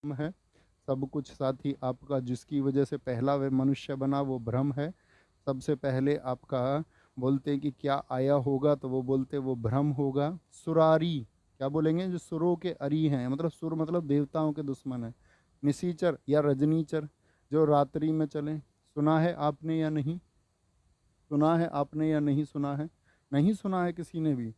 है सब कुछ साथी आपका, जिसकी वजह से पहला वे मनुष्य बना वो भ्रम है। सबसे पहले आपका बोलते हैं कि क्या आया होगा, तो वो बोलते वो भ्रम होगा। सुरारी क्या बोलेंगे, जो सुरों के अरी हैं, मतलब सुर मतलब देवताओं के दुश्मन है। निशीचर या रजनीचर, जो रात्रि में चले। सुना है आपने या नहीं, सुना है आपने या नहीं सुना है, नहीं सुना है किसी ने भी,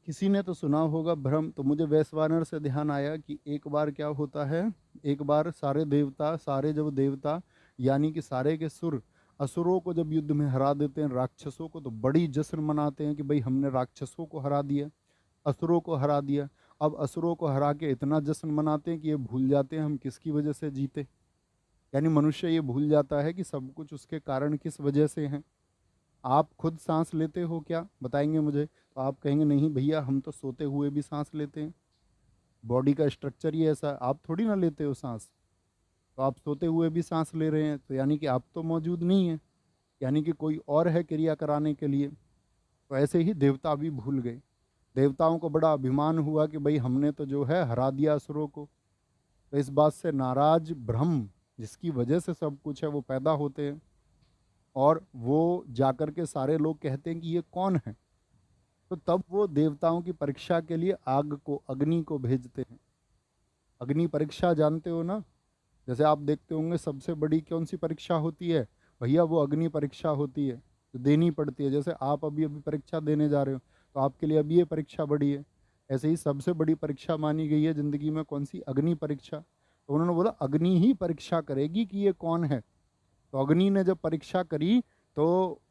किसी ने तो सुना होगा भ्रम। तो मुझे वैश्वानर से ध्यान आया कि एक बार क्या होता है, एक बार सारे देवता, सारे जब देवता यानी कि सारे के सुर असुरों को जब युद्ध में हरा देते हैं, राक्षसों को, तो बड़ी जश्न मनाते हैं कि भाई हमने राक्षसों को हरा दिया, असुरों को हरा दिया। अब असुरों को हरा के इतना जश्न मनाते हैं कि ये भूल जाते हैं हम किसकी वजह से जीते। यानी मनुष्य ये भूल जाता है कि सब कुछ उसके कारण किस वजह से है। आप खुद सांस लेते हो क्या, बताएंगे मुझे, तो आप कहेंगे नहीं भैया हम तो सोते हुए भी सांस लेते हैं, बॉडी का स्ट्रक्चर ही ऐसा है, आप थोड़ी ना लेते हो सांस। तो आप सोते हुए भी सांस ले रहे हैं, तो यानी कि आप तो मौजूद नहीं है, यानी कि कोई और है क्रिया कराने के लिए। तो ऐसे ही देवता भी भूल गए। देवताओं को बड़ा अभिमान हुआ कि भाई हमने तो जो है हरा दिया असुरों को। तो इस बात से नाराज ब्रह्म, जिसकी वजह से सब कुछ है, वो पैदा होते हैं। और वो जाकर के सारे लोग कहते हैं कि ये कौन है। तो तब वो देवताओं की परीक्षा के लिए आग को, अग्नि को भेजते हैं। अग्नि परीक्षा जानते हो ना, जैसे आप देखते होंगे सबसे बड़ी कौन सी परीक्षा होती है, भैया वो अग्नि परीक्षा होती है, तो देनी पड़ती है। जैसे आप अभी अभी परीक्षा देने जा रहे हो, तो आपके लिए अभी ये परीक्षा बड़ी है। ऐसे ही सबसे बड़ी परीक्षा मानी गई है जिंदगी में कौन सी, अग्नि परीक्षा। तो उन्होंने बोला अग्नि ही परीक्षा करेगी कि ये कौन है। तो अग्नि ने जब परीक्षा करी, तो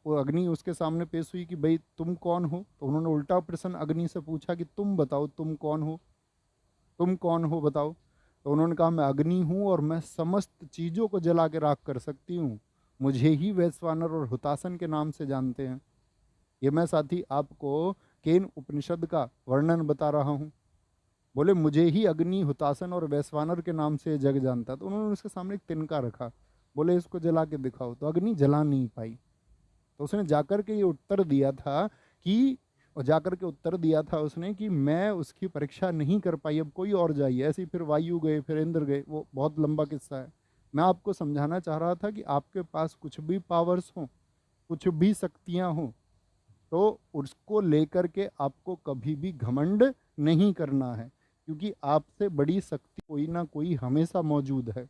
वो अग्नि उसके सामने पेश हुई कि भाई तुम कौन हो। तो उन्होंने उल्टा प्रश्न अग्नि से पूछा कि तुम बताओ तुम कौन हो, तुम कौन हो बताओ। तो उन्होंने कहा मैं अग्नि हूँ और मैं समस्त चीज़ों को जला के राख कर सकती हूँ, मुझे ही वैश्वानर और हुतासन के नाम से जानते हैं। ये मैं साथी आपको केन उपनिषद का वर्णन बता रहा हूँ। बोले मुझे ही अग्नि, हुतासन और वैश्वानर के नाम से जग जानता। तो उन्होंने उसके सामने एक तिनका रखा, बोले इसको जला के दिखाओ। तो अग्नि जला नहीं पाई। तो उसने जाकर के ये उत्तर दिया था कि, और जाकर के उत्तर दिया था उसने कि मैं उसकी परीक्षा नहीं कर पाई, अब कोई और जाइए। ऐसे ही फिर वायु गए, फिर इंद्र गए, वो बहुत लंबा किस्सा है। मैं आपको समझाना चाह रहा था कि आपके पास कुछ भी पावर्स हों, कुछ भी शक्तियां हों, तो उसको लेकर के आपको कभी भी घमंड नहीं करना है, क्योंकि आपसे बड़ी शक्ति कोई ना कोई हमेशा मौजूद है।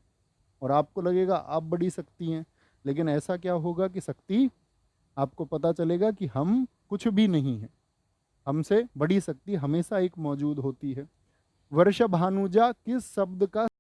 और आपको लगेगा आप बड़ी शक्ति हैं, लेकिन ऐसा क्या होगा कि शक्ति, आपको पता चलेगा कि हम कुछ भी नहीं हैं, हमसे बड़ी शक्ति हमेशा एक मौजूद होती है। वर्षभानुजा किस शब्द का